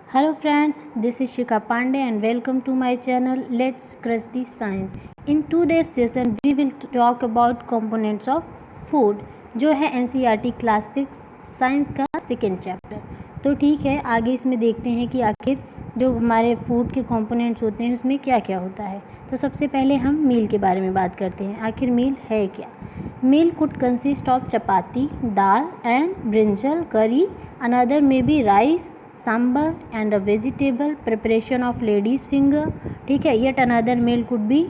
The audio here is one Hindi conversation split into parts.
Hello friends, this is Shika Pandey and welcome to my channel Let's Crush the Science. In today's session we will talk about components of food जो है NCERT क्लास 6 साइंस का सेकेंड चैप्टर। तो ठीक है, आगे इसमें देखते हैं कि आखिर जो हमारे फूड के कंपोनेंट्स होते हैं उसमें क्या क्या होता है। तो सबसे पहले हम मील के बारे में बात करते हैं। आखिर मील है क्या? Meal could consist of chapati, dal and brinjal, curry, another may be rice, sambar and a vegetable, preparation of ladies finger. ठीक है, yet another meal could be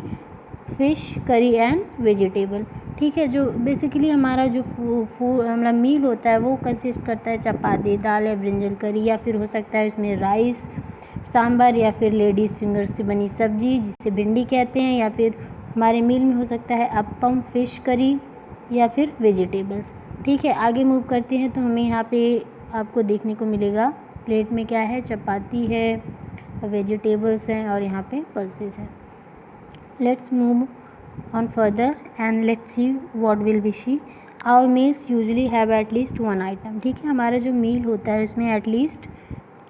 fish, curry and vegetable. ठीक है, जो बेसिकली हमारा जो मतलब मील होता है वो कंसिस्ट करता है चपाती, दाल या ब्रिंजल, करी, या फिर हो सकता है उसमें राइस, सांबर, या फिर लेडीज़ फिंगर से बनी सब्जी जिसे भिंडी कहते हैं, या फिर हमारे मील में हो सकता है अप्पम, फिश करी, या फिर वेजिटेबल्स। ठीक है, आगे मूव करते हैं तो हमें यहाँ पे आपको देखने को मिलेगा प्लेट में क्या है, चपाती है, वेजिटेबल्स हैं और यहाँ पे पल्सेस हैं। Let's move on further and let's see what will be see. Our meals usually have at least one item. ठीक है, हमारा जो मील होता है उसमें एटलीस्ट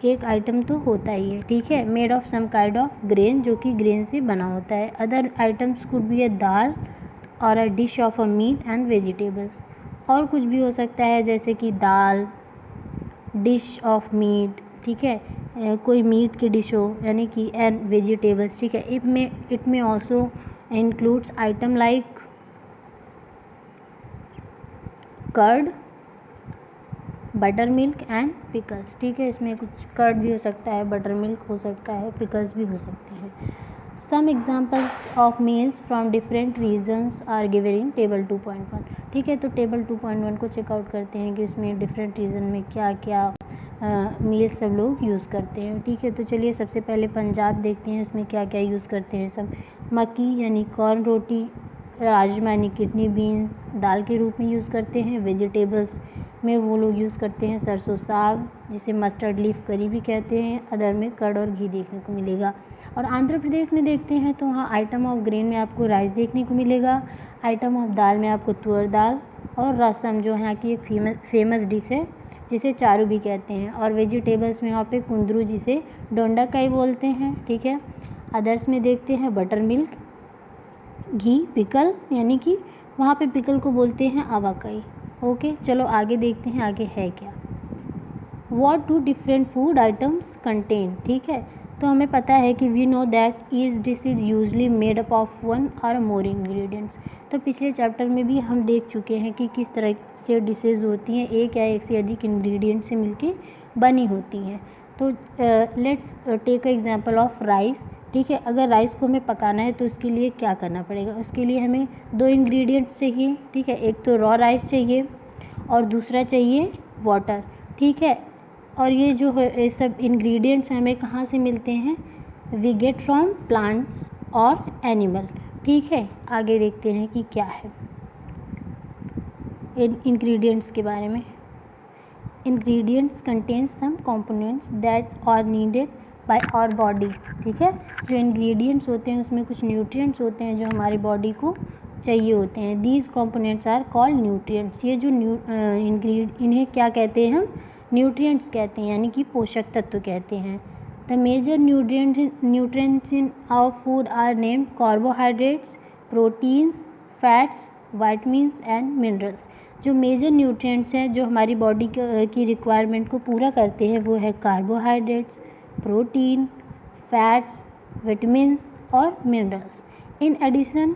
एक आइटम तो होता ही है। ठीक है, made of some kind of grain, जो कि ग्रेन से बना होता है। Other items could be a dal और a dish of a meat and vegetables. और कुछ भी हो सकता है जैसे कि दाल, डिश ऑफ मीट, ठीक है, कोई मीट की डिश हो यानी कि एंड वेजिटेबल्स। ठीक है, इट में also includes item like curd, buttermilk and pickles. ठीक है, इसमें कुछ कर्ड भी हो सकता है, बटर मिल्क हो सकता है, पिकल्स भी हो सकते हैं। Some examples of meals from different regions are given in table 2.1। ठीक है, तो टेबल 2.1 को चेकआउट करते हैं कि उसमें डिफरेंट रीजन में क्या क्या मील्स सब लोग यूज़ करते हैं। ठीक है, तो चलिए सबसे पहले पंजाब देखते हैं उसमें क्या क्या यूज़ करते हैं सब। मक्की यानी कॉर्न रोटी, राजमा यानी किडनी बीन्स दाल के रूप में यूज़ करते हैं। वेजिटेबल्स में वो लोग यूज़ करते हैं सरसों साग, जिसे मस्टर्ड लीफ करी भी कहते हैं। अदर में कर्ड और घी देखने को मिलेगा। और आंध्र प्रदेश में देखते हैं तो वहाँ आइटम ऑफ ग्रेन में आपको राइस देखने को मिलेगा। आइटम ऑफ दाल में आपको तुअर दाल और रसम, जो यहाँ की एक फेमस डिश है जिसे चारू भी कहते हैं। और वेजिटेबल्स में यहाँ पे कुंदरू, जिसे डोंडाकाई बोलते हैं। ठीक है, अदर्स में देखते हैं बटर मिल्क, घी, पिकल, यानी कि वहाँ पे पिकल को बोलते हैं आवाकाई। ओके, चलो आगे देखते हैं आगे है क्या। What do different food items contain? ठीक है, तो हमें पता है कि we know that each dish is usually made up of one or more ingredients। तो पिछले चैप्टर में भी हम देख चुके हैं कि किस तरह से डिशेज़ होती हैं, एक या एक से अधिक इंग्रेडिएंट से मिलके बनी होती हैं। तो let's take a example of rice. ठीक है, अगर राइस को हमें पकाना है तो उसके लिए क्या करना पड़ेगा? उसके लिए हमें दो इंग्रेडिएंट्स चाहिए। ठीक है, एक तो रॉ राइस चाहिए और दूसरा चाहिए वाटर। ठीक है, और ये जो है ये सब इंग्रेडिएंट्स हमें कहाँ से मिलते हैं? वी गेट फ्रॉम प्लांट्स और एनिमल। ठीक है, आगे देखते हैं कि क्या है इन इंग्रेडिएंट्स के बारे में। Ingredients contain some components that are needed by our body. ठीक है, जो इंग्रेडिएंट्स होते हैं उसमें कुछ न्यूट्रिएंट्स होते हैं जो हमारी बॉडी को चाहिए होते हैं। These components are called nutrients. ये जो इन्हें क्या कहते हैं हम? न्यूट्रिएंट्स कहते हैं, यानी कि पोषक तत्व कहते हैं। The major nutrients in our food are named carbohydrates, proteins, fats, vitamins and minerals. जो मेजर न्यूट्रिएंट्स हैं जो हमारी बॉडी की रिक्वायरमेंट को पूरा करते हैं वो है कार्बोहाइड्रेट्स, प्रोटीन, फैट्स, विटामिन्स और minerals. In addition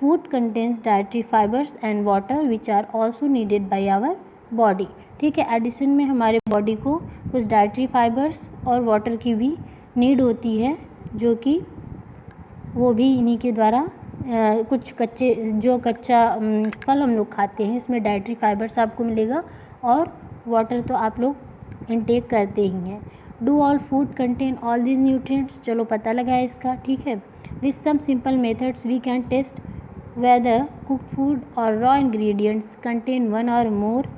food contains dietary fibres and water which are also needed by our body. ठीक है, एडिशन में हमारे बॉडी को कुछ डाइटरी फाइबर्स और वाटर की भी नीड होती है, जो कि वो भी इन्हीं के द्वारा कुछ कच्चा फल हम लोग खाते हैं उसमें डाइटरी फाइबर्स आपको मिलेगा और वाटर तो आप लोग इनटेक करते ही हैं। Do all food contain all these nutrients? चलो पता लगाए इसका। ठीक है, with some simple methods we can test whether cook food or raw ingredients contain one or more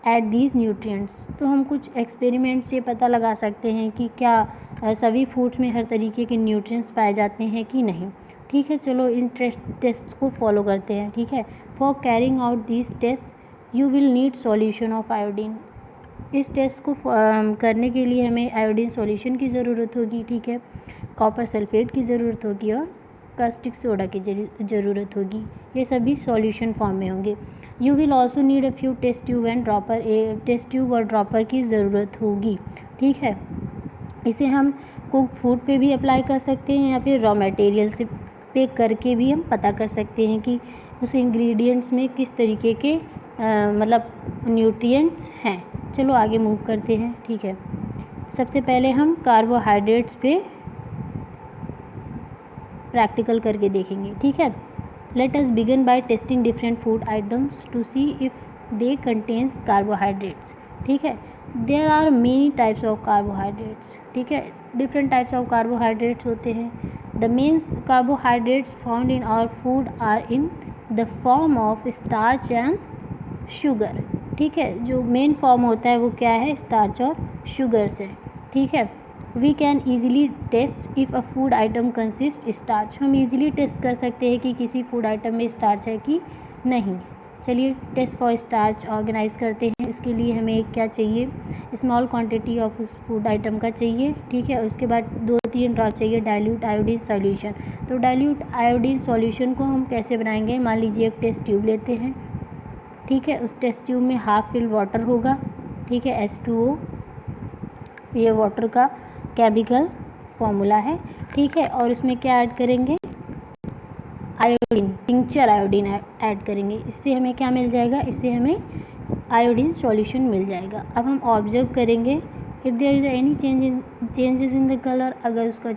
at these nutrients. तो हम कुछ एक्सपेरिमेंट से पता लगा सकते हैं कि क्या सभी फूड्स में हर तरीके के न्यूट्रिएंट्स पाए जाते हैं कि नहीं। ठीक है, चलो इन टेस्ट को फॉलो करते हैं। ठीक है, for carrying out these test you will need solution of iodine. इस टेस्ट को करने के लिए हमें आयोडीन सॉल्यूशन की ज़रूरत होगी, ठीक है, कॉपर सल्फेट की ज़रूरत होगी और कास्टिक सोडा की ज़रूरत होगी। ये सभी सॉल्यूशन फॉर्म में होंगे। You will also need a few test tube and dropper, test tube और ड्रॉपर की ज़रूरत होगी, ठीक है। इसे हम कुक फूड पे भी अप्लाई कर सकते हैं या फिर रॉ मटेरियल से पे करके भी हम पता कर सकते हैं कि उस इंग्रेडिएंट्स में किस तरीके के मतलब न्यूट्रिएंट्स हैं। चलो आगे मूव करते हैं, ठीक है। सबसे पहले हम कार्बोहाइड्रेट्स पे प्रैक्टिकल करके देखेंगे, ठीक है। Let us begin by testing different food items to see if they contains carbohydrates, ठीक है। There are many types of carbohydrates, ठीक है, डिफरेंट टाइप्स ऑफ कार्बोहाइड्रेट्स होते हैं। The main carbohydrates found in our food are in the form of starch and sugar, ठीक है। जो मेन फॉर्म होता है वो क्या है, स्टार्च और शुगर से, ठीक है। We can easily test if a food item consist starch, हम ईजिली टेस्ट कर सकते हैं कि किसी फूड आइटम में स्टार्च है कि नहीं। चलिए टेस्ट फॉर स्टार्च ऑर्गेनाइज करते हैं। उसके लिए हमें क्या चाहिए, स्मॉल क्वांटिटी ऑफ उस फूड आइटम का चाहिए, ठीक है। उसके बाद 2-3 ड्रॉप चाहिए डाइल्यूट आयोडीन सॉल्यूशन। तो डाइल्यूट आयोडीन सॉल्यूशन को हम कैसे बनाएंगे, मान लीजिए एक टेस्ट ट्यूब लेते हैं, ठीक है। उस टेस्ट ट्यूब में हाफ फिल वाटर होगा, ठीक है, H2O, ये वाटर का केमिकल फॉर्मूला है, ठीक है। और उसमें क्या ऐड करेंगे, आयोडीन, टिंचर आयोडीन ऐड करेंगे। इससे हमें क्या मिल जाएगा, इससे हमें आयोडीन सॉल्यूशन मिल जाएगा। अब हम ऑब्जर्व करेंगे if there is any changes in the colour, अगर उसका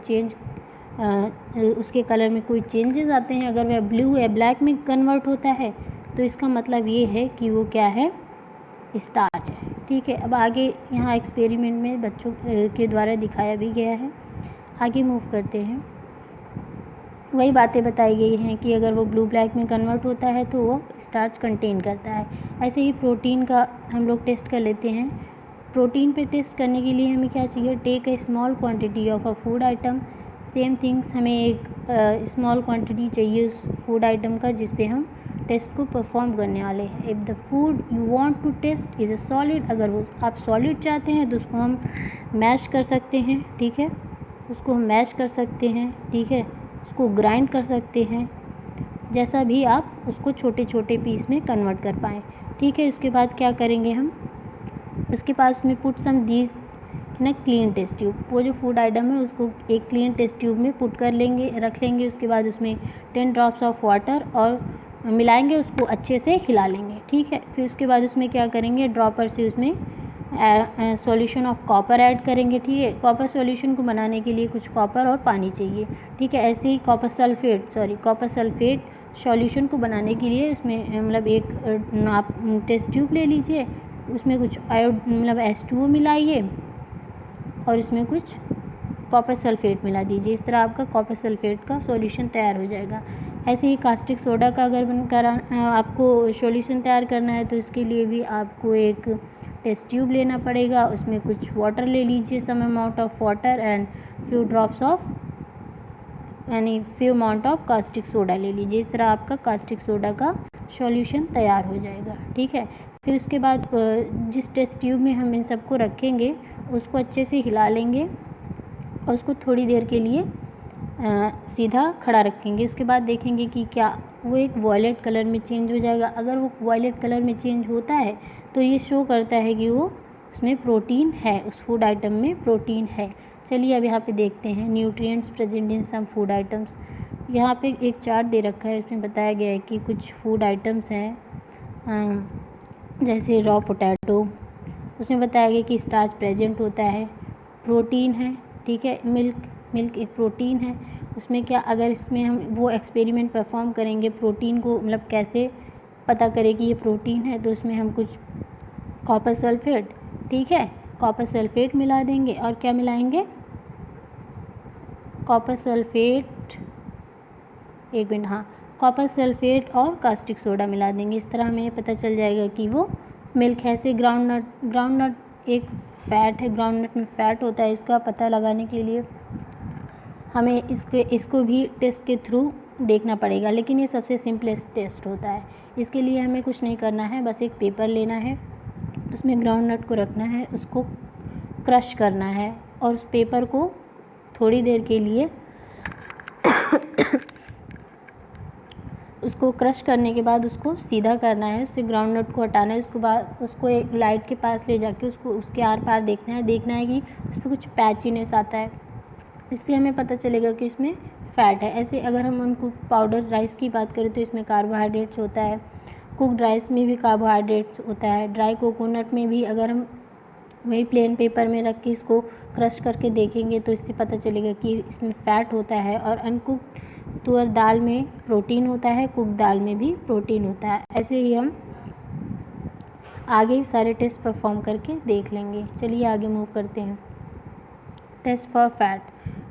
उसके कलर में कोई चेंजेस आते हैं, अगर वह ब्लू या ब्लैक में कन्वर्ट होता है तो इसका मतलब ये है कि वो क्या है, स्टार्च है, ठीक है। अब आगे यहाँ एक्सपेरिमेंट में बच्चों के द्वारा दिखाया भी गया है। आगे मूव करते हैं। वही बातें बताई गई हैं कि अगर वो ब्लू ब्लैक में कन्वर्ट होता है तो वो स्टार्च कंटेन करता है। ऐसे ही प्रोटीन का हम लोग टेस्ट कर लेते हैं। प्रोटीन पे टेस्ट करने के लिए हमें क्या चाहिए, take a small quantity of a food item. Same things, हमें एक स्मॉल क्वांटिटी चाहिए उस फूड आइटम का जिस पे हम टेस्ट को परफॉर्म करने वाले हैं। If the food you want to test is a solid, अगर वो आप सॉलिड चाहते हैं तो उसको हम मैश कर सकते हैं, ठीक है, उसको हम मैश कर सकते हैं, ठीक है, उसको ग्राइंड कर सकते हैं, जैसा भी आप उसको छोटे छोटे पीस में कन्वर्ट कर पाएँ, ठीक है। उसके बाद क्या करेंगे हम, उसके पास में put some these in clean test tube, वो जो फूड आइटम है उसको एक क्लीन टेस्ट ट्यूब में पुट कर लेंगे, रख लेंगे। उसके बाद उसमें 10 ड्रॉप्स ऑफ वाटर और मिलाएंगे, उसको अच्छे से हिला लेंगे, ठीक है। फिर उसके बाद उसमें क्या करेंगे, ड्रॉपर से उसमें सॉल्यूशन ऑफ कॉपर ऐड करेंगे, ठीक है। कॉपर सॉल्यूशन को बनाने के लिए कुछ कॉपर और पानी चाहिए, ठीक है। ऐसे ही कॉपर सल्फेट सॉल्यूशन को बनाने के लिए उसमें मतलब एक आप टेस्ट ट्यूब ले लीजिए, उसमें कुछ मतलब H2O मिलाइए और इसमें कुछ कॉपर सल्फेट मिला दीजिए। इस तरह आपका कॉपर सल्फेट का सॉल्यूशन तैयार हो जाएगा। ऐसे ही कास्टिक सोडा का अगर आपको सॉल्यूशन तैयार करना है तो इसके लिए भी आपको एक टेस्ट ट्यूब लेना पड़ेगा, उसमें कुछ वाटर ले लीजिए, some amount of water and few amount of caustic soda ले लीजिए। इस तरह आपका कास्टिक सोडा का सॉल्यूशन तैयार हो जाएगा, ठीक है। फिर उसके बाद जिस टेस्ट ट्यूब में हम इन सबको रखेंगे उसको अच्छे से हिला लेंगे और उसको थोड़ी देर के लिए सीधा खड़ा रखेंगे। उसके बाद देखेंगे कि क्या वो एक वॉयलेट कलर में चेंज हो जाएगा। अगर वो वॉयलेट कलर में चेंज होता है तो ये शो करता है कि वो उसमें प्रोटीन है, उस फूड आइटम में प्रोटीन है। चलिए अब यहाँ पे देखते हैं nutrients present in some food items. यहाँ पे एक चार्ट दे रखा है, इसमें बताया गया है कि कुछ फूड आइटम्स हैं जैसे रॉ पोटैटो, उसमें बताया गया कि स्टार्च प्रेजेंट होता है, प्रोटीन है, ठीक है। मिल्क एक प्रोटीन है। उसमें क्या, अगर इसमें हम वो एक्सपेरिमेंट परफॉर्म करेंगे प्रोटीन को मतलब कैसे पता करें कि ये प्रोटीन है, तो उसमें हम कुछ कॉपर सल्फेट, ठीक है, कॉपर सल्फेट मिला देंगे और क्या मिलाएंगे, कॉपर सल्फेट, एक मिनट, हाँ, कॉपर सल्फेट और कास्टिक सोडा मिला देंगे। इस तरह हमें पता चल जाएगा कि वो मिल्क है। ऐसे ग्राउंडनट एक फ़ैट है, ग्राउंडनट में फ़ैट होता है। इसका पता लगाने के लिए हमें इसको भी टेस्ट के थ्रू देखना पड़ेगा, लेकिन ये सबसे सिंपलेस्ट टेस्ट होता है। इसके लिए हमें कुछ नहीं करना है, बस एक पेपर लेना है, उसमें ग्राउंड नट को रखना है, उसको क्रश करना है और उस पेपर को थोड़ी देर के लिए उसको क्रश करने के बाद उसको सीधा करना है, उससे ग्राउंड नट को हटाना है। उसके बाद उसको एक लाइट के पास ले जाके उसको उसके आर पार देखना है कि उस पर कुछ पैचीनेस आता है, इससे हमें पता चलेगा कि इसमें फ़ैट है। ऐसे अगर हम उनको पाउडर राइस की बात करें तो इसमें कार्बोहाइड्रेट्स होता है, कुकड राइस में भी कार्बोहाइड्रेट्स होता है, ड्राई कोकोनट में भी। अगर हम वही प्लेन पेपर में रख के इसको क्रश करके देखेंगे तो इससे पता चलेगा कि इसमें फ़ैट होता है। और अनकुक्ड तुअर दाल में प्रोटीन होता है, कुक दाल में भी प्रोटीन होता है। ऐसे ही हम आगे सारे टेस्ट परफॉर्म करके देख लेंगे। चलिए आगे मूव करते हैं। टेस्ट फॉर फैट,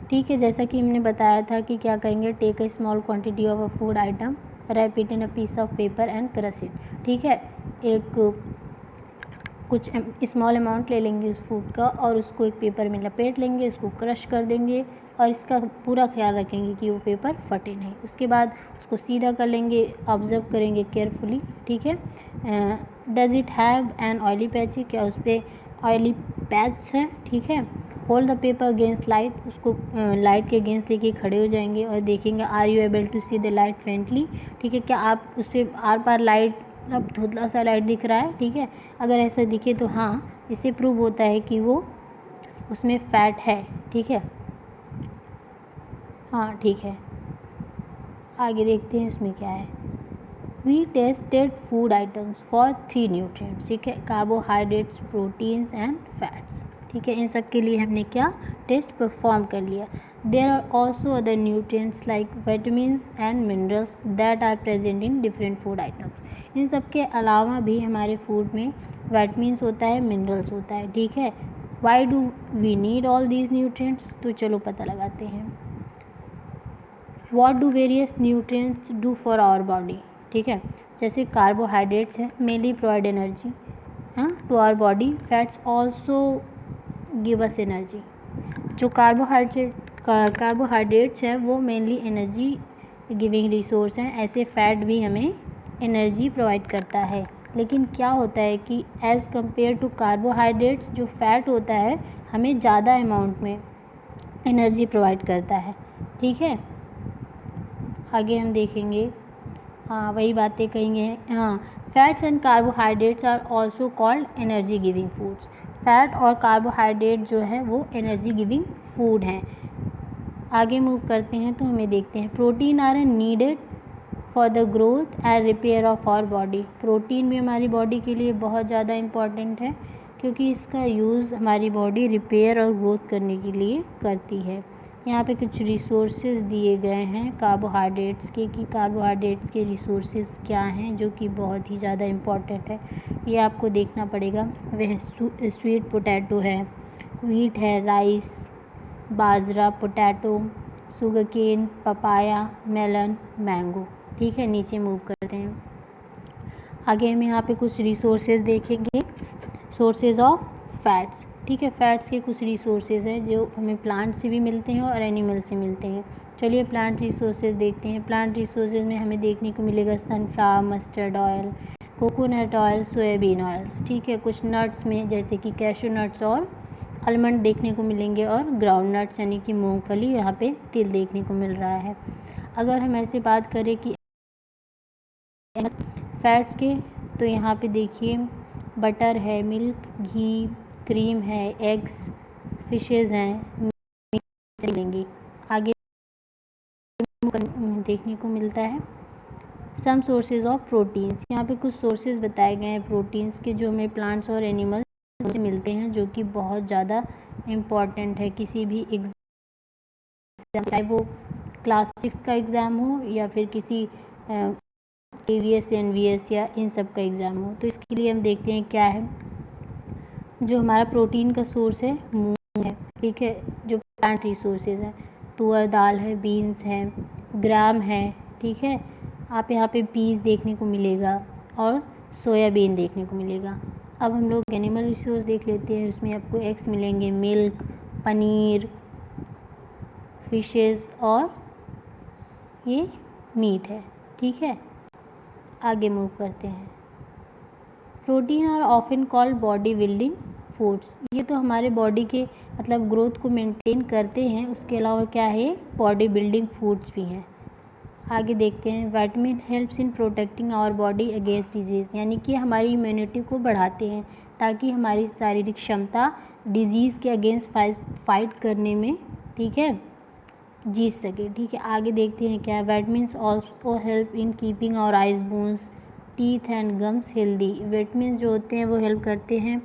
ठीक है, जैसा कि हमने बताया था कि क्या करेंगे, take a small quantity of a food item, wrap it in a piece of paper and crush it. ठीक है, एक कुछ स्मॉल अमाउंट ले लेंगे उस फूड का और उसको एक पेपर में लपेट लेंगे, उसको क्रश कर देंगे और इसका पूरा ख्याल रखेंगे कि वो पेपर फटे नहीं। उसके बाद उसको सीधा कर लेंगे, ऑब्जर्व करेंगे केयरफुली। ठीक है, does it have an oily patch, क्या उस पर ऑयली पैच है। ठीक है, hold the paper against light, उसको लाइट के अगेंस्ट लेके खड़े हो जाएंगे और देखेंगे are you able to see the light faintly. ठीक है, क्या आप उससे आर पार लाइट, अब धुंधला सा लाइट दिख रहा है। ठीक है, अगर ऐसा दिखे तो हाँ, इससे प्रूव होता है कि वो उसमें फ़ैट है। ठीक है, हाँ ठीक है, आगे देखते हैं इसमें क्या है। We tested food items for 3 nutrients. ठीक है, कार्बोहाइड्रेट्स, प्रोटीन्स एंड फैट्स। ठीक है, इन सब के लिए हमने क्या टेस्ट परफॉर्म कर लिया। There are also other nutrients like vitamins and minerals that are present in different food items. इन सब के अलावा भी हमारे फूड में विटामिन्स होता है, मिनरल्स होता है। ठीक है, why do we need all these nutrients, तो चलो पता लगाते हैं। What do various nutrients do for our body. ठीक है, जैसे कार्बोहाइड्रेट्स हैं, mainly provide energy to our body, fats also give us energy. जो कार्बोहाइड्रेट्स हैं वो मेनली एनर्जी गिविंग रिसोर्स हैं, ऐसे फैट भी हमें एनर्जी प्रोवाइड करता है। लेकिन क्या होता है कि एज़ कम्पेयर टू कार्बोहाइड्रेट्स, जो फैट होता है हमें ज़्यादा अमाउंट में एनर्जी प्रोवाइड करता है। ठीक है, आगे हम देखेंगे, हाँ वही बातें कहेंगे। हाँ, fats and carbohydrates are also called energy giving foods. Fat और कार्बोहाइड्रेट जो है वो एनर्जी गिविंग फूड हैं। आगे मूव करते हैं तो हमें देखते हैं, protein are needed for the growth and repair of our body. Protein भी हमारी बॉडी के लिए बहुत ज़्यादा इम्पॉर्टेंट है क्योंकि इसका यूज़ हमारी बॉडी रिपेयर और ग्रोथ करने के लिए करती है। यहाँ पे कुछ रिसोर्सेज दिए गए हैं कार्बोहाइड्रेट्स के, कि कार्बोहाइड्रेट्स के रिसोर्सेज क्या हैं जो कि बहुत ही ज़्यादा इम्पॉर्टेंट है, ये आपको देखना पड़ेगा। वह स्वीट पोटैटो है, व्हीट है, राइस, बाजरा, potato, sugarcane, papaya, melon, mango. ठीक है, नीचे मूव करते हैं। आगे हम यहाँ पे कुछ रिसोर्सेज देखेंगे, सोर्सेज ऑफ फैट्स। ठीक है, फैट्स के कुछ रिसोर्सेज हैं जो हमें प्लांट से भी मिलते हैं और एनिमल से मिलते हैं। चलिए प्लांट रिसोर्सेज देखते हैं। प्लांट रिसोर्सेज में हमें देखने को मिलेगा sunflower, mustard oil, coconut oil, soybean oils. ठीक है, कुछ नट्स में जैसे कि कैशू नट्स और आलमंड देखने को मिलेंगे और ग्राउंड नट्स यानी कि मूंगफली, यहाँ पे तिल देखने को मिल रहा है। अगर हम ऐसे बात करें कि फैट्स के, तो यहाँ पे देखिए बटर है, मिल्क, घी, क्रीम है, एग्स, फिशेज़ हैं, मिलेंगी। आगे देखने को मिलता है सम सोर्सेज ऑफ प्रोटीन्स। यहाँ पे कुछ सोर्सेज बताए गए हैं प्रोटीन्स के जो हमें प्लांट्स और एनिमल्स से मिलते हैं, जो कि बहुत ज़्यादा इम्पॉर्टेंट है किसी भी एग्जाम, चाहे वो क्लास 6 का एग्ज़ाम हो या फिर किसी KVS, NVS या इन सब का एग्ज़ाम हो। तो इसके लिए हम देखते हैं क्या है। जो हमारा प्रोटीन का सोर्स है मूंग है। ठीक है, जो प्लांट रिसोर्सेज हैं, तुअर दाल है, बीन्स हैं, ग्राम है। ठीक है, आप यहाँ पे पीस देखने को मिलेगा और सोयाबीन देखने को मिलेगा। अब हम लोग एनिमल रिसोर्स देख लेते हैं। उसमें आपको एग्स मिलेंगे, मिल्क, पनीर, फिशेस और ये मीट है। ठीक है, आगे मूव करते हैं। Protein are often called body building foods, ये तो हमारे बॉडी के मतलब ग्रोथ को मेंटेन करते हैं, उसके अलावा क्या है, बॉडी बिल्डिंग फूड्स भी हैं। आगे देखते हैं, vitamin helps in protecting our body against disease, यानी कि हमारी इम्यूनिटी को बढ़ाते हैं ताकि हमारी शारीरिक क्षमता डिजीज़ के अगेंस्ट फाइट करने में, ठीक है, जीत सके। ठीक है, आगे देखते हैं क्या है, vitamins also help in keeping our eyes, bones, teeth and gums healthy. Vitamins जो होते हैं वो हेल्प करते हैं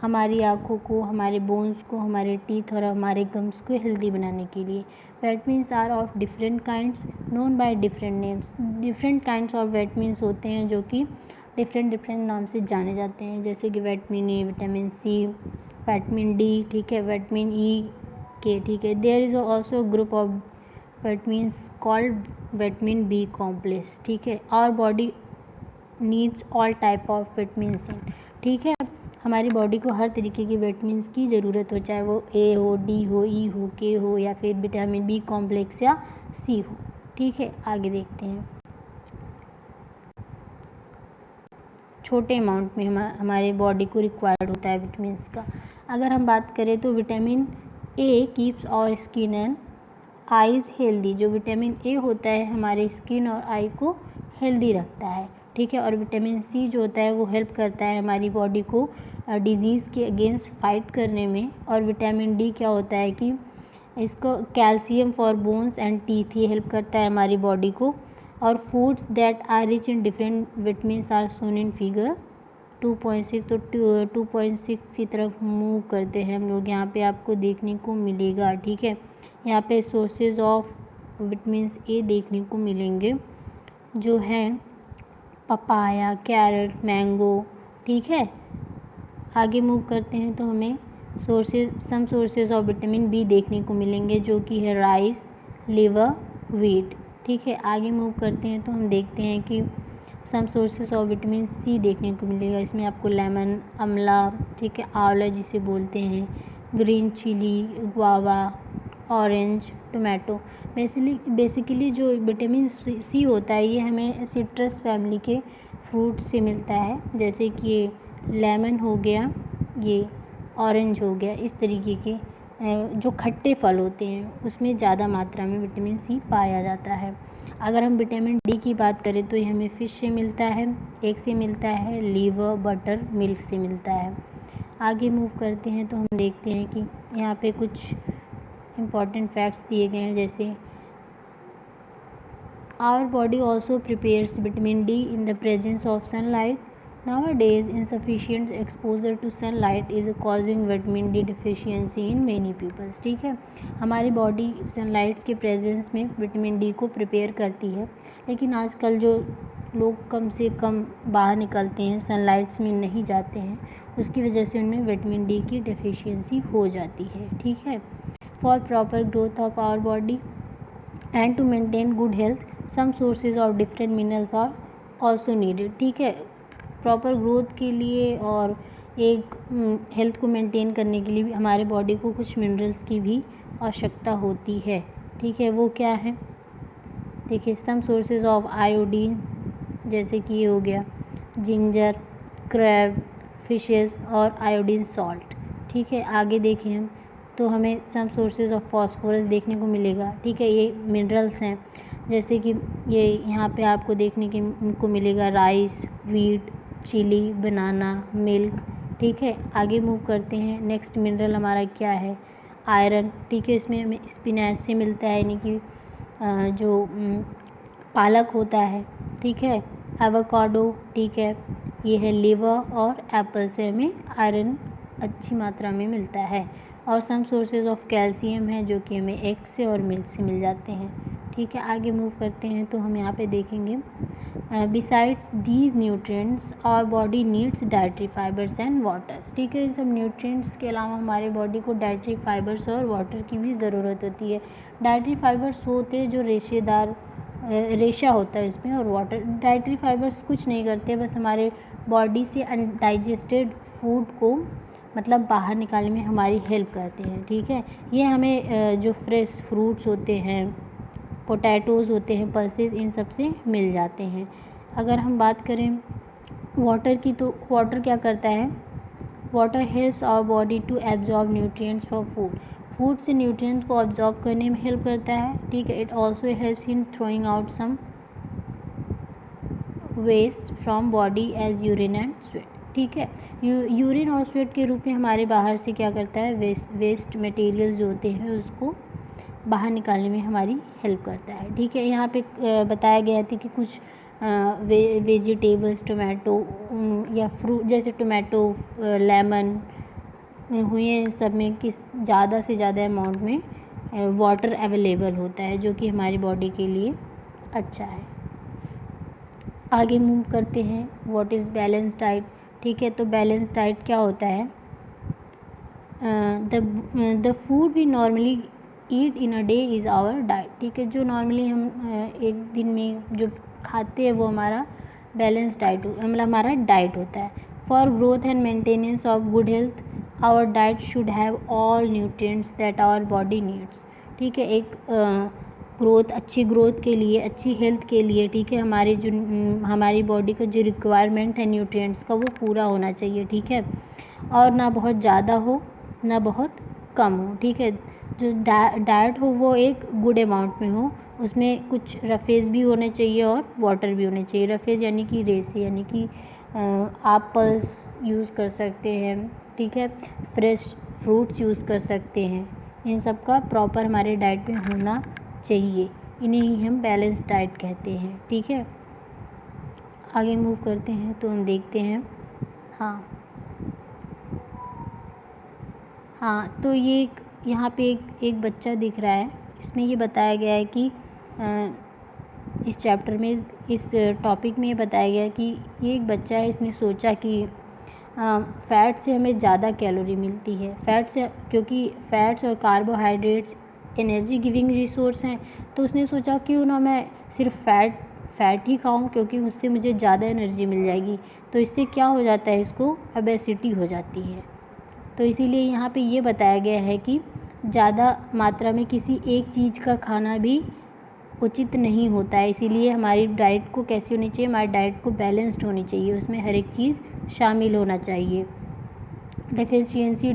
हमारी आँखों को, हमारे बोन्स को, हमारे टीथ और हमारे गम्स को हेल्दी बनाने के लिए। Vitamins are of different kinds known by different names, different kinds of vitamins होते हैं जो कि डिफरेंट नाम से जाने जाते हैं, जैसे कि vitamin A, vitamin C, vitamin D, ठीक है, विटामिन ई के, ठीक है। There is also group of vitamins called vitamin B complex, ठीक है। Our body needs all type of vitamins in, ठीक है, हमारी बॉडी को हर तरीके के विटामिन्स की ज़रूरत हो, चाहे वो ए हो, डी हो, ई हो, के हो, या फिर विटामिन बी कॉम्प्लेक्स या सी हो, ठीक है। आगे देखते हैं, छोटे अमाउंट में हमारे बॉडी को रिक्वायर्ड होता है विटामिन्स का। अगर हम बात करें तो vitamin A keeps our skin and eyes healthy, जो विटामिन ए होता है हमारे स्किन और आई को हेल्दी रखता है, ठीक है। और विटामिन सी जो होता है वो हेल्प करता है हमारी बॉडी को डिजीज़ के अगेंस्ट फाइट करने में। और विटामिन डी क्या होता है कि इसको calcium for bones and teeth, ये हेल्प करता है हमारी बॉडी को। और foods that are rich in different vitamins are shown in figure 2.6, तो 2.6 की तरफ मूव करते हैं हम लोग, यहाँ पे आपको देखने को मिलेगा, ठीक है। यहाँ पे सोर्सेज ऑफ विटामिन्स ए देखने को मिलेंगे जो है पपाया, कैरेट, मैंगो, ठीक है। आगे मूव करते हैं तो हमें some sources of vitamin B देखने को मिलेंगे जो कि है राइस, लिवर, व्हीट, ठीक है। आगे मूव करते हैं तो हम देखते हैं कि some sources of vitamin C देखने को मिलेगा, इसमें आपको लेमन, अमला, ठीक है, आंवला जिसे बोलते हैं, green chilli, guava, orange, tomato. Basically जो विटामिन सी होता है ये हमें सिट्रस फैमिली के फ्रूट से मिलता है, जैसे कि ये लेमन हो गया, ये ऑरेंज हो गया, इस तरीके के जो खट्टे फल होते हैं उसमें ज़्यादा मात्रा में विटामिन सी पाया जाता है। अगर हम विटामिन डी की बात करें तो ये हमें फ़िश से मिलता है, एग से मिलता है, लीवर, बटर, मिल्क से मिलता है। आगे मूव करते हैं तो हम देखते हैं कि यहाँ पे कुछ इम्पॉर्टेंट फैक्ट्स दिए गए हैं, जैसे our body also prepares vitamin D in the presence of sunlight. Nowadays, insufficient exposure to sunlight is causing vitamin D deficiency in many people, ठीक है। हमारी बॉडी सनलाइट के प्रेजेंस में विटामिन डी को प्रिपेयर करती है, लेकिन आजकल जो लोग कम से कम बाहर निकलते हैं, सनलाइट्स में नहीं जाते हैं, उसकी वजह से उनमें विटामिन डी की डेफिशिएंसी हो जाती है, ठीक है। For proper growth of our body and to maintain good health some sources of different minerals are also needed, ठीक है। प्रॉपर ग्रोथ के लिए और एक हेल्थ को मेंटेन करने के लिए भी हमारे बॉडी को कुछ मिनरल्स की भी आवश्यकता होती है, ठीक है। वो क्या है, देखिए, सम सोर्सेज ऑफ आयोडीन, जैसे कि ये हो गया जिंजर, क्रैब, फिशेस और आयोडीन सॉल्ट, ठीक है। आगे देखें हम तो हमें सम सोर्सेज ऑफ फास्फोरस देखने को मिलेगा, ठीक है। ये मिनरल्स हैं, जैसे कि ये यहाँ पे आपको देखने को मिलेगा राइस, व्हीट, चिली, बनाना, मिल्क, ठीक है। आगे मूव करते हैं, नेक्स्ट मिनरल हमारा क्या है, आयरन, ठीक है। इसमें हमें स्पिनच से मिलता है, यानी कि जो पालक होता है, ठीक है, एवोकाडो, ठीक है, ये है लिवर, और एप्पल से हमें आयरन अच्छी मात्रा में मिलता है। और सम सोर्सेज ऑफ कैल्शियम है जो कि हमें एग से और मिल्क से मिल जाते हैं, ठीक है। आगे मूव करते हैं तो हम यहाँ पे देखेंगे besides these nutrients our body needs dietary fibres and waters, ठीक है। इन सब न्यूट्रिएंट्स के अलावा हमारे बॉडी को डाइटरी फाइबर्स और वाटर की भी ज़रूरत होती है। डाइटरी फाइबर्स होते हैं जो रेशेदार रेशा होता है इसमें, और वाटर, डाइटरी फाइबर्स कुछ नहीं करते, बस हमारे बॉडी से अनडाइजेस्टेड फूड को मतलब बाहर निकालने में हमारी हेल्प करते हैं, ठीक है। ये हमें जो फ्रेश फ्रूट्स होते हैं, पोटैटोज़ होते हैं, पल्सेस, इन सब से मिल जाते हैं। अगर हम बात करें वाटर की, तो वाटर क्या करता है, water helps our body to absorb nutrients from food, food से न्यूट्रिएंट्स को एब्जॉर्ब करने में हेल्प करता है, ठीक है। It also helps in throwing out some waste from body as urine and sweat, ठीक है। यूरिन और स्वेट के रूप में हमारे बाहर से क्या करता है, वेस्ट मटेरियल्स जो होते हैं उसको बाहर निकालने में हमारी हेल्प करता है, ठीक है। यहाँ पे बताया गया था कि कुछ वेजिटेबल्स, टोमेटो या फ्रूट जैसे टोमेटो, लेमन हुए, इन सब में किस ज़्यादा से ज़्यादा अमाउंट में वाटर अवेलेबल होता है, जो कि हमारी बॉडी के लिए अच्छा है। आगे मूव करते हैं, व्हाट इज़ बैलेंस डाइट, ठीक है। तो बैलेंस डाइट क्या होता है, the food we normally eat in a day is our diet, ठीक है। जो नॉर्मली हम एक दिन में जो खाते हैं वो हमारा बैलेंस डाइट, मतलब हमारा डाइट होता है। For growth and maintenance of good health our diet should have all nutrients that our body needs, ठीक है। एक ग्रोथ, अच्छी ग्रोथ के लिए, अच्छी हेल्थ के लिए, ठीक है, हमारी जो हमारी बॉडी का जो रिक्वायरमेंट है न्यूट्रिएंट्स का वो पूरा होना चाहिए, ठीक है। और ना बहुत ज़्यादा हो ना बहुत कम हो, ठीक है। जो डाइट हो वो एक गुड अमाउंट में हो, उसमें कुछ रफेज भी होने चाहिए और वाटर भी होने चाहिए। रफेज यानी कि रेसे, यानी कि एप्पल्स यूज़ कर सकते हैं, ठीक है, फ्रेश फ्रूट्स यूज़ कर सकते हैं। इन सब का प्रॉपर हमारे डाइट में होना चाहिए, इन्हें ही हम बैलेंस डाइट कहते हैं, ठीक है। आगे मूव करते हैं तो हम देखते हैं, हाँ तो ये यहाँ पे एक बच्चा दिख रहा है। इसमें ये बताया गया है कि इस चैप्टर में, इस टॉपिक में ये बताया गया है कि ये एक बच्चा है, इसने सोचा कि फ़ैट से हमें ज़्यादा कैलोरी मिलती है, फ़ैट से, क्योंकि फ़ैट्स और कार्बोहाइड्रेट्स एनर्जी गिविंग रिसोर्स हैं। तो उसने सोचा क्यों ना मैं सिर्फ फ़ैट ही खाऊं, क्योंकि उससे मुझे ज़्यादा एनर्जी मिल जाएगी। तो इससे क्या हो जाता है, इसको ओबेसिटी हो जाती है। तो इसीलिए यहाँ पे ये बताया गया है कि ज़्यादा मात्रा में किसी एक चीज़ का खाना भी उचित नहीं होता है। इसीलिए हमारी डाइट को कैसी होनी चाहिए, हमारी डाइट को बैलेंस्ड होनी चाहिए, उसमें हर एक चीज़ शामिल होना चाहिए। डेफिशिएंसी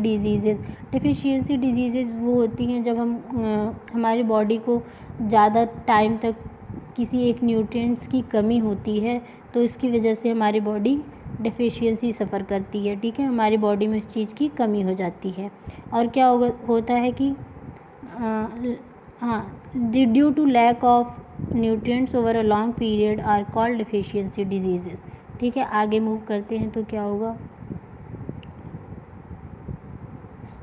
डिजीज़ेज़ वो होती हैं जब हमारी बॉडी को ज़्यादा टाइम तक किसी एक न्यूट्रिएंट्स की कमी होती है, तो इसकी वजह से हमारी बॉडी डेफिशिएंसी सफ़र करती है, ठीक है, हमारी बॉडी में उस चीज़ की कमी हो जाती है। और क्या होता है कि due to lack of nutrients over a long period are called deficiency diseases, ठीक है। आगे मूव करते हैं तो क्या होगा,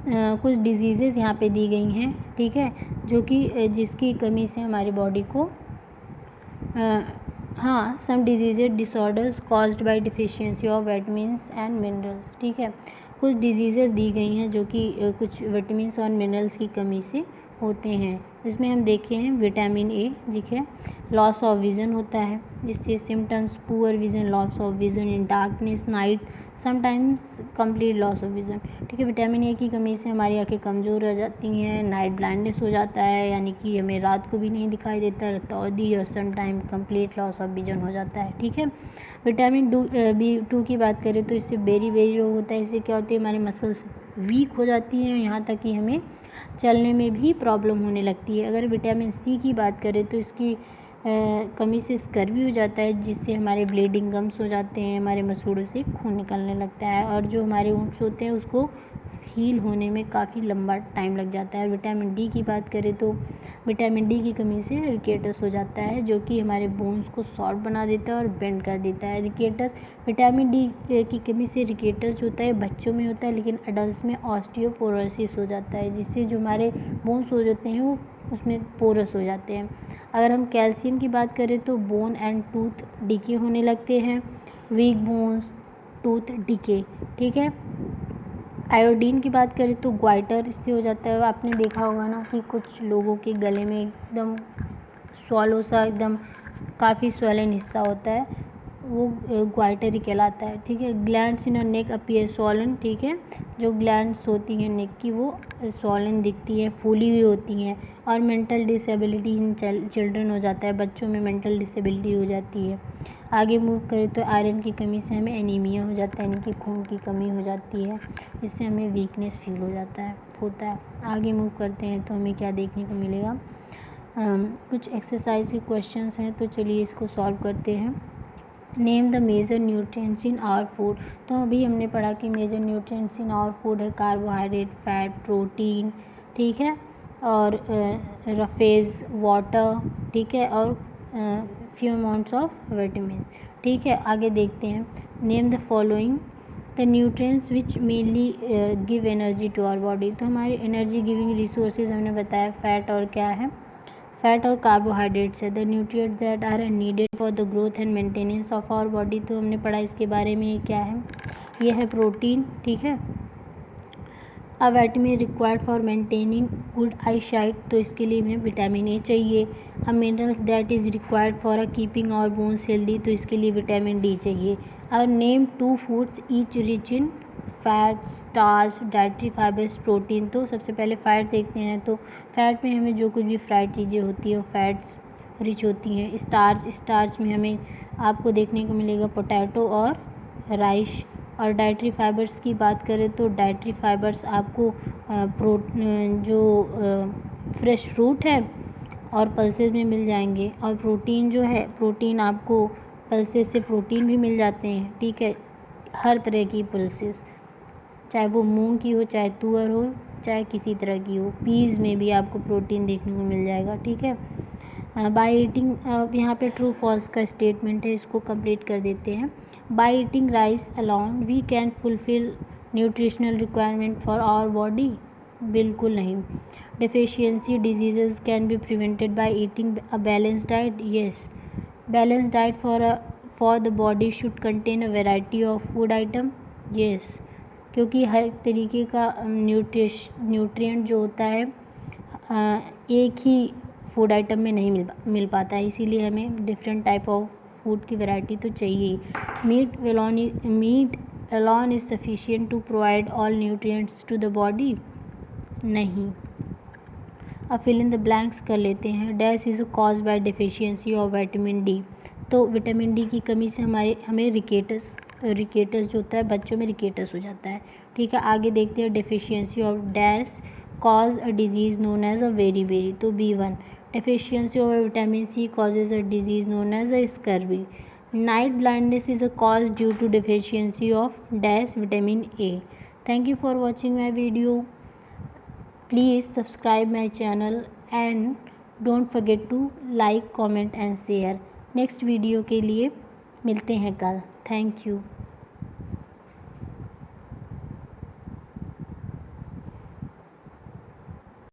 कुछ डिजीज़ेज़ यहाँ पे दी गई हैं, ठीक है, जो कि जिसकी कमी से हमारी बॉडी को some diseases disorders caused by deficiency of vitamins and minerals, ठीक है। कुछ डिजीज़ेज़ दी गई हैं जो कि कुछ विटामिन्स और मिनरल्स की कमी से होते हैं। इसमें हम देखे हैं विटामिन ए, ठीक है, लॉस ऑफ विज़न होता है, जिससे symptoms poor vision, loss of vision in darkness, night, sometimes complete loss of vision, ठीक है। विटामिन ए की कमी से हमारी आंखें कमज़ोर हो जाती हैं, नाइट ब्लाइंडनेस हो जाता है, यानी कि हमें रात को भी नहीं दिखाई देता, रतौंधी और sometime complete loss of vision हो जाता है, ठीक है। विटामिन B2 की बात करें तो इससे बेरी रोग होता है। इससे क्या होती है, हमारी मसल्स वीक हो जाती हैं, यहाँ तक कि हमें चलने में भी प्रॉब्लम होने लगती है। अगर विटामिन सी की बात करें तो इसकी कमी से स्कर्वी हो जाता है, जिससे हमारे ब्लीडिंग गम्स हो जाते हैं, हमारे मसूड़ों से खून निकलने लगता है, और जो हमारे वुंड्स होते हैं उसको हील होने में काफ़ी लंबा टाइम लग जाता है। और विटामिन डी की बात करें तो विटामिन डी की कमी से रिकेटस हो जाता है, जो कि हमारे बोन्स को सॉफ्ट बना देता है और बेंड कर देता है। रिकेटस, विटामिन डी की कमी से रिकेटस जो होता है बच्चों में होता है, लेकिन अडल्ट में ऑस्टियोपोरोसिस हो जाता है, जिससे जो हमारे बोन्स हो जाते हैं वो उसमें पोरस हो जाते हैं। अगर हम कैल्शियम की बात करें तो बोन एंड टूथ डिके होने लगते हैं, वीक बोन्स, टूथ डिके, ठीक है। आयोडीन की बात करें तो ग्वाइटर इससे हो जाता है। आपने देखा होगा ना कि कुछ लोगों के गले में एकदम स्वॉलो सा, एकदम काफ़ी स्वैलन हिस्सा होता है, वो ग्वाइटर ही कहलाता है, ठीक है। ग्लैंड्स इन नेक अपीयर स्वॉलन, ठीक है, जो ग्लैंड्स होती हैं नेक की वो स्वॉलन दिखती हैं, फूली हुई होती हैं। और मेंटल डिसेबिलिटी इन चिल्ड्रन हो जाता है, बच्चों में मेंटल डिसेबिलिटी हो जाती है। आगे मूव करें तो आयरन की कमी से हमें एनीमिया हो जाता है, यानी कि खून की कमी हो जाती है, इससे हमें वीकनेस फील होता है। आगे मूव करते हैं तो हमें क्या देखने को मिलेगा, कुछ एक्सरसाइज के क्वेश्चंस हैं, तो चलिए इसको सॉल्व करते हैं। Name the major nutrients in our food. तो अभी हमने पढ़ा कि major nutrients in our food है कार्बोहाइड्रेट, फैट, प्रोटीन, ठीक है, और रफेज, वाटर, ठीक है, और फ्यू अमाउंट्स ऑफ विटामिन, ठीक है। आगे देखते हैं। Name the following the nutrients which mainly give energy to our body. तो हमारी एनर्जी गिविंग रिसोर्सेज हमने बताया फैट और क्या है, फैट और कार्बोहाइड्रेट्स है। The nutrients that are needed for the growth and maintenance of our body. तो हमने पढ़ा इसके बारे में, ये क्या है, ये है प्रोटीन, ठीक है। Uh vitamin required for maintaining good eye sight, तो इसके लिए हमें विटामिन ए चाहिए। Uh minerals that is required for uh keeping our bones healthy, तो इसके लिए विटामिन डी चाहिए। और name 2 foods each rich in fat, starch, dietary fibres, protein. तो सबसे पहले फैट देखते हैं, तो फैट में हमें जो कुछ भी फ्राइड चीज़ें होती हैं वो फैट्स रिच होती हैं। स्टार्च में हमें आपको देखने को मिलेगा पोटैटो और राइस। और डाइटरी फाइबर्स की बात करें तो डाइटरी फाइबर्स आपको जो फ्रेश फ्रूट है और पल्सेस में मिल जाएंगे। और प्रोटीन जो है, प्रोटीन आपको पल्सेस से प्रोटीन भी मिल जाते हैं, ठीक है, हर तरह की पल्सेस, चाहे वो मूंग की हो, चाहे तुअर हो, चाहे किसी तरह की हो। पीज़ में भी आपको प्रोटीन देखने को मिल जाएगा, ठीक है। बाय ईटिंग, यहाँ पे ट्रू फॉल्स का स्टेटमेंट है, इसको कंप्लीट कर देते हैं। By eating rice alone we can fulfil nutritional requirement for our body, बिल्कुल नहीं। Deficiency diseases can be prevented by eating a balance diet, yes. Balance diet for the body should contain a variety of food item, yes, क्योंकि हर तरीके का न्यूट्रिएंट जो होता है एक ही फूड आइटम में नहीं मिल पाता है, इसीलिए हमें डिफरेंट टाइप ऑफ फूड की वैरायटी तो चाहिए। Meat alone is sufficient to provide all nutrients to the body, नहीं। अब फिल इन द ब्लैंक्स कर लेते हैं। Dash is cause by deficiency of vitamin D. तो विटामिन डी की कमी से हमें रिकेटस जो होता है, बच्चों में रिकेटस हो जाता है, ठीक है। आगे देखते हैं। Deficiency of dash cause a disease known as a very, तो B1। Deficiency of vitamin C causes a disease known as a scurvy. Night blindness is a cause due to deficiency of dash vitamin A. Thank you for watching my video. Please subscribe my channel and don't forget to like, comment and share. Next video के लिए मिलते हैं कल. Thank you.